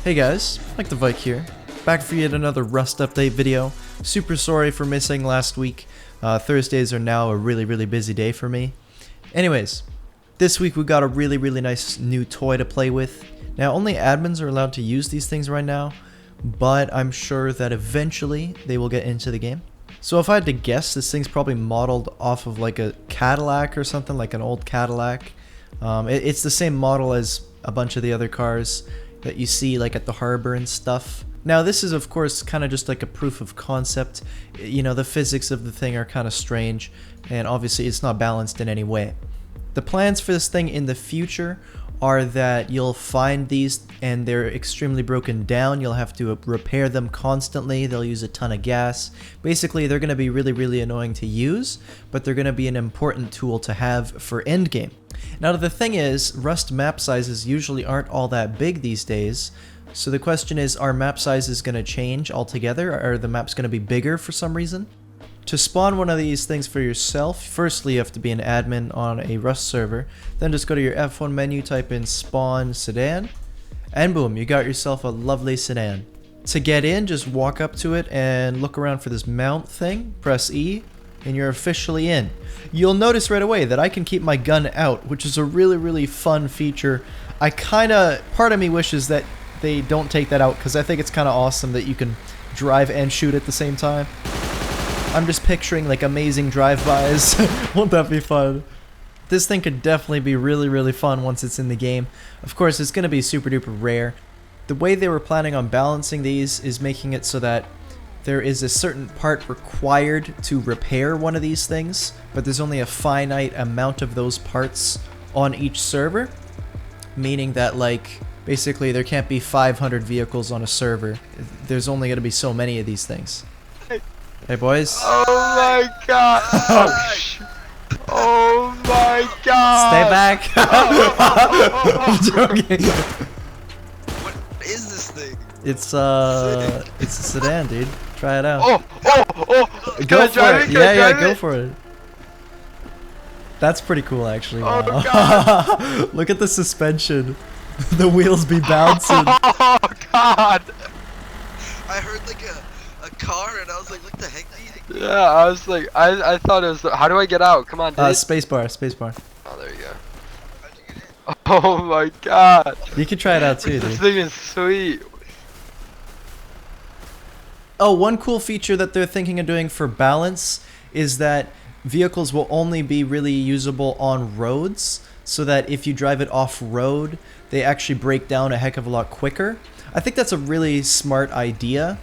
Hey guys, like the Vike here, back for yet another Rust update video. Super sorry for missing last week. Thursdays are now a really busy day for me. Anyways, this week we got a really nice new toy to play with. Now only admins are allowed to use these things right now, but I'm sure that eventually they will get into the game. So if I had to guess, this thing's probably modeled off of like a Cadillac or something, like an old Cadillac. It's the same model as a bunch of the other cars that you see like at the harbor and stuff. Now this is of course kind of just like a proof of concept. You know, the physics of the thing are kind of strange, and obviously it's not balanced in any way. The plans for this thing in the future are that you'll find these and they're extremely broken down. You'll have to repair them constantly. They'll use a ton of gas. Basically, they're going to be really annoying to use, but they're going to be an important tool to have for endgame. Now, the thing is, Rust map sizes usually aren't all that big these days. So the question is, are map sizes going to change altogether? Are the maps going to be bigger for some reason? To spawn one of these things for yourself, firstly you have to be an admin on a Rust server, then just go to your F1 menu, type in spawn sedan, and boom, you got yourself a lovely sedan. To get in, just walk up to it and look around for this mount thing, press E, and you're officially in. You'll notice right away that I can keep my gun out, which is a really fun feature. Part of me wishes that they don't take that out, because I think it's kind of awesome that you can drive and shoot at the same time. I'm just picturing like amazing drive-bys. Won't that be fun? This thing could definitely be really fun once it's in the game. Of course, it's going to be super duper rare. The way they were planning on balancing these is making it so that there is a certain part required to repair one of these things, but there's only a finite amount of those parts on each server, meaning that like basically there can't be 500 vehicles on a server. There's only going to be so many of these things. Hey boys. Oh my god. Oh my god. Stay back. I'm joking. What is this thing? It's a sedan, dude. Try it out. Oh. Go for it. Yeah, go it? for it. That's pretty cool, actually. Oh Wow. god. Look at the suspension. The wheels be bouncing. Oh god. I heard like a car and I was like, what the heck, dude? Yeah, I was like, I thought it was. How do I get out? Come on, dude. Spacebar. Oh, there you go. How'd you get in? Oh my god. You can try it out too, This dude. thing is sweet. Oh, one cool feature that they're thinking of doing for balance is that vehicles will only be really usable on roads, so that if you drive it off-road, they actually break down a heck of a lot quicker. I think that's a really smart idea.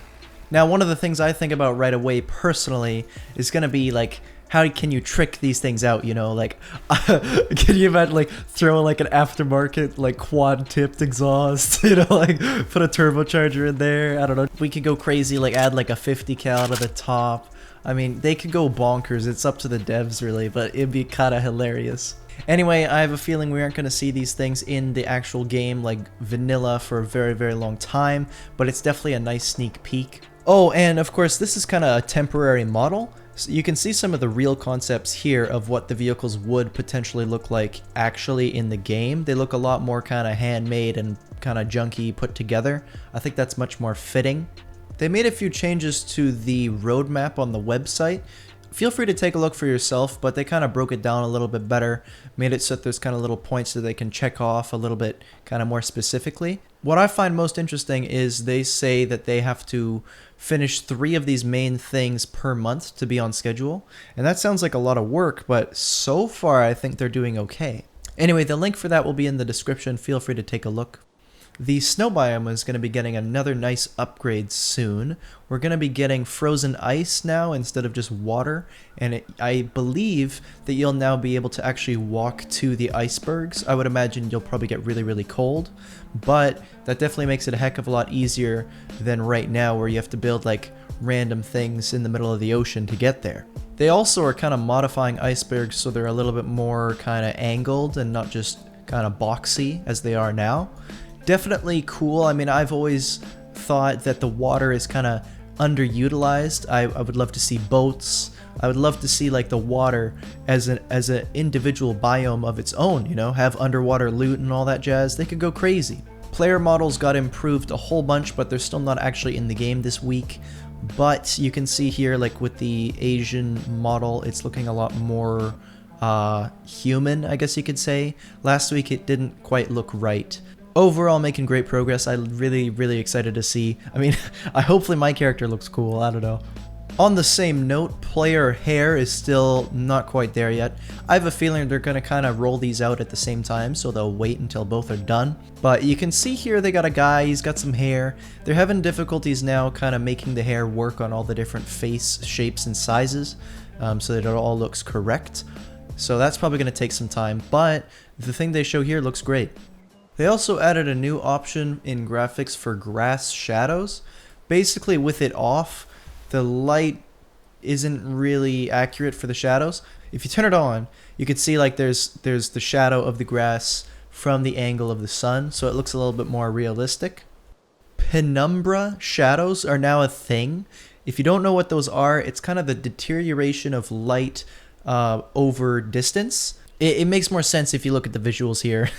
Now, one of the things I think about right away personally is going to be like, how can you trick these things out, you know? Like, can you imagine like throwing like an aftermarket like quad tipped exhaust, you know, like put a turbocharger in there? I don't know. We could go crazy, like add like a 50 cal to the top. I mean, they could go bonkers. It's up to the devs really, but it'd be kind of hilarious. Anyway, I have a feeling we aren't going to see these things in the actual game like vanilla for a very long time, but it's definitely a nice sneak peek. Oh, and of course, this is kind of a temporary model. So you can see some of the real concepts here of what the vehicles would potentially look like actually in the game. They look a lot more kind of handmade and kind of junky put together. I think that's much more fitting. They made a few changes to the roadmap on the website. Feel free to take a look for yourself, but they kind of broke it down a little bit better, made it so that there's kind of little points that they can check off a little bit kind of more specifically. What I find most interesting is they say that they have to finish 3 of these main things per month to be on schedule, and that sounds like a lot of work, but so far I think they're doing okay. Anyway, the link for that will be in the description. Feel free to take a look. The snow biome is going to be getting another nice upgrade soon. We're going to be getting frozen ice now instead of just water, and I believe that you'll now be able to actually walk to the icebergs. I would imagine you'll probably get really cold, but that definitely makes it a heck of a lot easier than right now where you have to build like random things in the middle of the ocean to get there. They also are kind of modifying icebergs so they're a little bit more kind of angled and not just kind of boxy as they are now. Definitely cool. I mean, I've always thought that the water is kind of underutilized. I would love to see boats. I would love to see like the water as an individual biome of its own, you know, have underwater loot and all that jazz. They could go crazy. Player models got improved a whole bunch, but they're still not actually in the game this week. But you can see here, like with the Asian model, it's looking a lot more human, I guess you could say. Last week it didn't quite look right. Overall, making great progress. I'm really excited to see. I mean, hopefully my character looks cool, I don't know. On the same note, player hair is still not quite there yet. I have a feeling they're going to kind of roll these out at the same time, so they'll wait until both are done. But you can see here they got a guy, he's got some hair. They're having difficulties now kind of making the hair work on all the different face shapes and sizes, so that it all looks correct. So that's probably going to take some time, but the thing they show here looks great. They also added a new option in graphics for grass shadows. Basically, with it off, the light isn't really accurate for the shadows. If you turn it on, you can see like there's the shadow of the grass from the angle of the sun, so it looks a little bit more realistic. Penumbra shadows are now a thing. If you don't know what those are, it's kind of the deterioration of light over distance. It makes more sense if you look at the visuals here.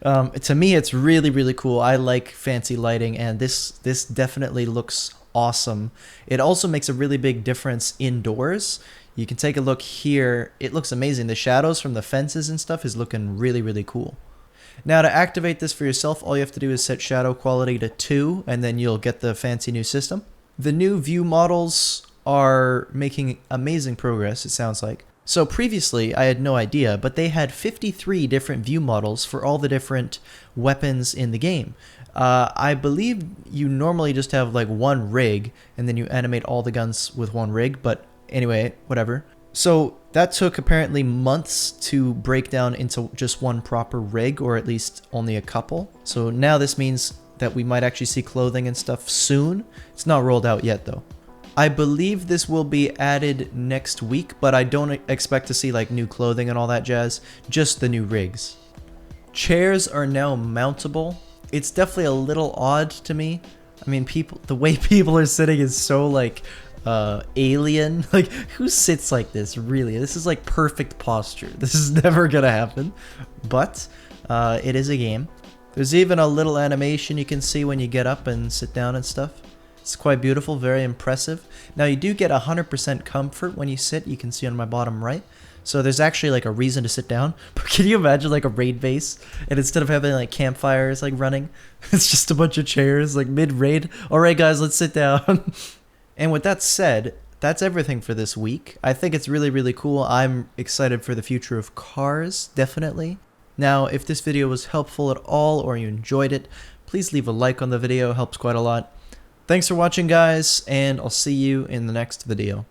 To me, it's really cool. I like fancy lighting, and this definitely looks awesome. It also makes a really big difference indoors. You can take a look here. It looks amazing. The shadows from the fences and stuff is looking really cool. Now, to activate this for yourself, all you have to do is set shadow quality to 2, and then you'll get the fancy new system. The new view models are making amazing progress, it sounds like. So previously, I had no idea, but they had 53 different view models for all the different weapons in the game. I believe you normally just have like one rig, and then you animate all the guns with one rig, but anyway, whatever. So that took apparently months to break down into just one proper rig, or at least only a couple. So now this means that we might actually see clothing and stuff soon. It's not rolled out yet though. I believe this will be added next week, but I don't expect to see like new clothing and all that jazz, just the new rigs. Chairs are now mountable. It's definitely a little odd to me. I mean, the way people are sitting is so like alien. Like, who sits like this, really? This is like perfect posture. This is never gonna happen, but it is a game. There's even a little animation you can see when you get up and sit down and stuff. It's quite beautiful, very impressive. Now you do get 100% comfort when you sit, you can see on my bottom right. So there's actually like a reason to sit down. But can you imagine like a raid base, and instead of having like campfires like running, it's just a bunch of chairs like mid-raid. Alright guys, let's sit down. And with that said, that's everything for this week. I think it's really cool. I'm excited for the future of cars, definitely. Now, if this video was helpful at all or you enjoyed it, please leave a like on the video, helps quite a lot. Thanks for watching guys, and I'll see you in the next video.